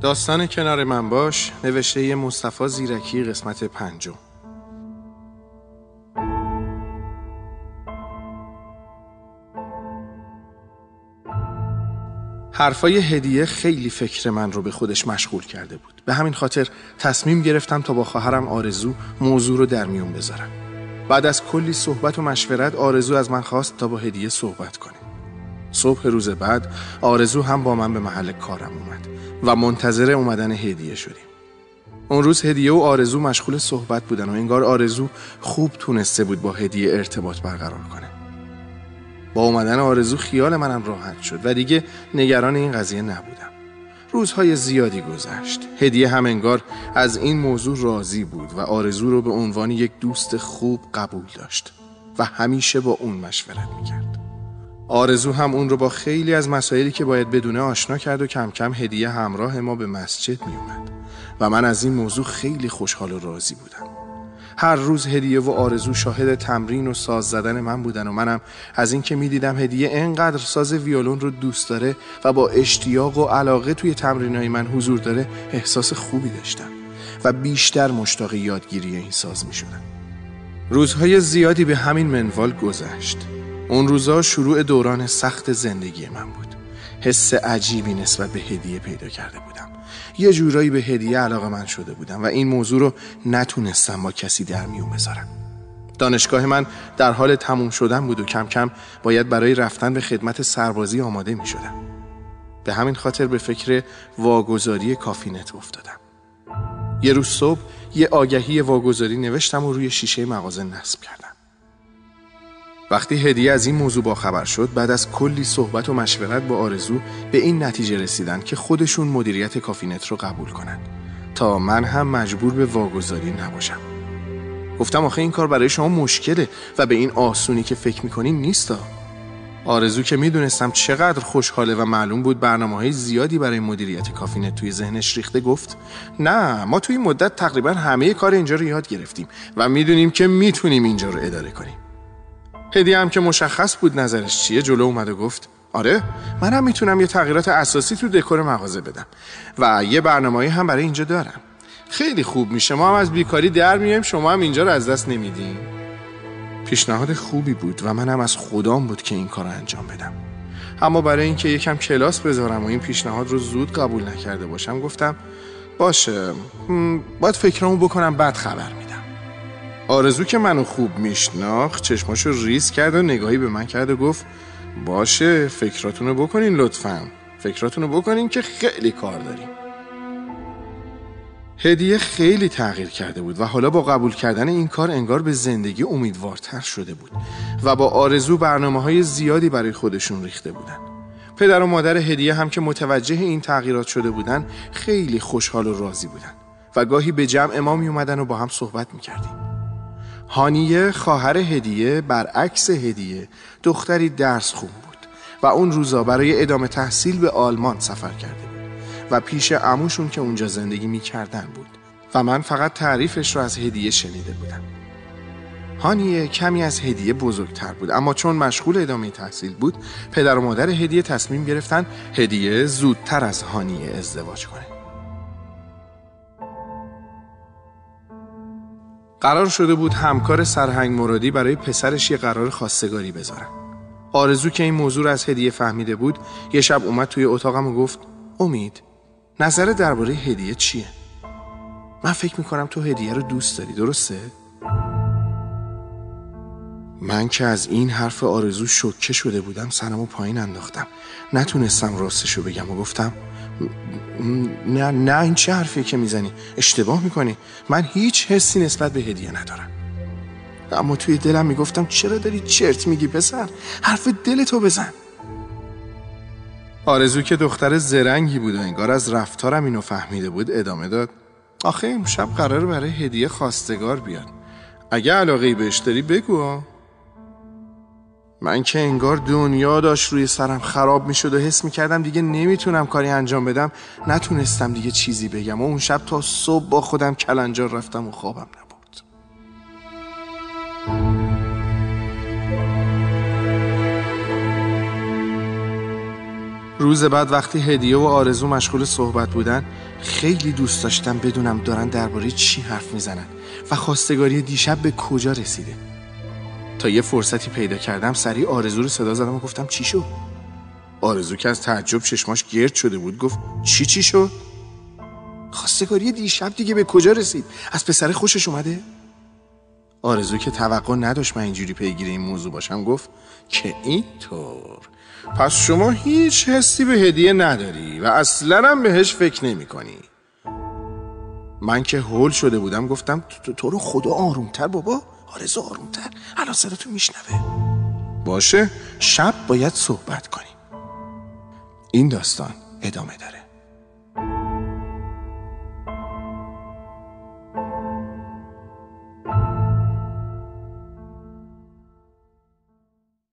داستان کنار من باش، نوشته مصطفی زیرکی، قسمت 5. حرفای هدیه خیلی فکر من رو به خودش مشغول کرده بود. به همین خاطر تصمیم گرفتم تا با خواهرم آرزو موضوع رو در میون بذارم. بعد از کلی صحبت و مشورت آرزو از من خواست تا با هدیه صحبت کنیم. صبح روز بعد آرزو هم با من به محل کارم اومد و منتظر اومدن هدیه شدیم. اون روز هدیه و آرزو مشغول صحبت بودن و انگار آرزو خوب تونسته بود با هدیه ارتباط برقرار کنه. با اومدن آرزو خیال منم راحت شد و دیگه نگران این قضیه نبودم. روزهای زیادی گذشت. هدیه هم انگار از این موضوع راضی بود و آرزو رو به عنوان یک دوست خوب قبول داشت و همیشه با اون مشورت میکرد. آرزو هم اون رو با خیلی از مسائلی که باید بدونه آشنا کرد و کم کم هدیه همراه ما به مسجد می اومد و من از این موضوع خیلی خوشحال و راضی بودم. هر روز هدیه و آرزو شاهد تمرین و ساز زدن من بودن و منم از این که می دیدم هدیه انقدر ساز ویولون رو دوست داره و با اشتیاق و علاقه توی تمرینای من حضور داره احساس خوبی داشتم و بیشتر مشتاق یادگیری این ساز می شدم. روزهای زیادی به همین منوال گذشت. اون روزا شروع دوران سخت زندگی من بود. حس عجیبی نسبت به هدیه پیدا کرده بودم. یه جورایی به هدیه علاقه من شده بودم و این موضوع رو نتونستم با کسی در میون بذارم. دانشگاه من در حال تموم شدن بود و کم کم باید برای رفتن به خدمت سربازی آماده می شدم. به همین خاطر به فکر واگذاری کافینت افتادم. یه روز صبح یه آگهی واگذاری نوشتم و روی شیشه مغازه نصب کردم. وقتی هدیه از این موضوع باخبر شد، بعد از کلی صحبت و مشورت با آرزو به این نتیجه رسیدن که خودشون مدیریت کافینت رو قبول کنن تا من هم مجبور به واگذاری نباشم. گفتم آخه این کار برای شما مشکله و به این آسونی که فکر میکنین نیستا. آرزو که میدونستم چقدر خوشحاله و معلوم بود برنامه‌های زیادی برای مدیریت کافینت توی ذهنش ریخته، گفت نه، ما توی این مدت تقریبا همه کار اینجا رو یاد گرفتیم و میدونیم که میتونیم اینجا رو اداره کنیم. هدیه هم که مشخص بود نظرش چیه جلو اومد و گفت آره، منم میتونم یه تغییرات اساسی تو دکور مغازه بدم و یه برنامه‌ای هم برای اینجا دارم. خیلی خوب میشه، ما هم از بیکاری در میایم، شما هم اینجا رو از دست نمیدین. پیشنهاد خوبی بود و منم از خودم بود که این کار رو انجام بدم. اما برای اینکه یکم کلاس بذارم و این پیشنهاد رو زود قبول نکرده باشم گفتم باشه، باید فکرامو بکنم بعد خبر میدم. آرزو که منو خوب میشناخت چشماشو ریز کرد و نگاهی به من کرد و گفت باشه، فکراتونو بکنین لطفاً، فکراتونو بکنین که خیلی کار داریم. هدیه خیلی تغییر کرده بود و حالا با قبول کردن این کار انگار به زندگی امیدوارتر شده بود و با آرزو برنامه‌های زیادی برای خودشون ریخته بودن. پدر و مادر هدیه هم که متوجه این تغییرات شده بودن خیلی خوشحال و راضی بودن و گاهی به جمع ما می اومدن و با هم صحبت می‌کردیم. هانیه خواهر هدیه برعکس هدیه دختری درس خون بود و اون روزا برای ادامه تحصیل به آلمان سفر کرده بود و پیش عموشون که اونجا زندگی می‌کردن بود و من فقط تعریفش رو از هدیه شنیده بودم. هانیه کمی از هدیه بزرگتر بود اما چون مشغول ادامه تحصیل بود پدر و مادر هدیه تصمیم گرفتن هدیه زودتر از هانیه ازدواج کنه. قرار شده بود همکار سرهنگ مرادی برای پسرش یه قرار خواستگاری بذارن. آرزو که این موضوع رو از هدیه فهمیده بود یه شب اومد توی اتاقم و گفت امید، نظر درباره هدیه چیه؟ من فکر میکنم تو هدیه رو دوست داری، درسته؟ من که از این حرف آرزو شوکه شده بودم سرمو پایین انداختم. نتونستم راستشو بگم و گفتم نه این چه حرفیه که میزنی؟ اشتباه میکنی. من هیچ حسی نسبت به هدیه ندارم. اما توی دلم میگفتم چرا داری چرت میگی پسر؟ حرف دلتو بزن. آرزو که دختر زرنگی بود و انگار از رفتارم اینو فهمیده بود ادامه داد آخه امشب قراره برای هدیه خواستگار بیاد، اگه علاقه‌ای بهش داری بگو. من که انگار دنیا داشت روی سرم خراب میشد و حس میکردم دیگه نمیتونم کاری انجام بدم، نتونستم دیگه چیزی بگم و اون شب تا صبح با خودم کلنجار رفتم و خوابم نبود. روز بعد وقتی هدیه و آرزو مشغول صحبت بودن، خیلی دوست داشتم بدونم دارن درباره چی حرف میزنن و خواستگاری دیشب به کجا رسیده. تا یه فرصتی پیدا کردم سریع آرزو رو صدا زدم و گفتم چی شد؟ آرزو که از تعجب چشماش گرد شده بود گفت چی شد؟ خواستگاری دیشب دیگه به کجا رسید؟ از پسر خوشش اومده؟ آرزو که توقع نداشت من اینجوری پیگیر این موضوع باشم گفت که اینطور، پس شما هیچ حسی به هدیه نداری و اصلا هم بهش فکر نمی کنی. من که هول شده بودم گفتم تو رو خدا آرومتر بابا. آرزو آرومتر، الان صداتو میشنوه. باشه، شب باید صحبت کنیم. این داستان ادامه داره.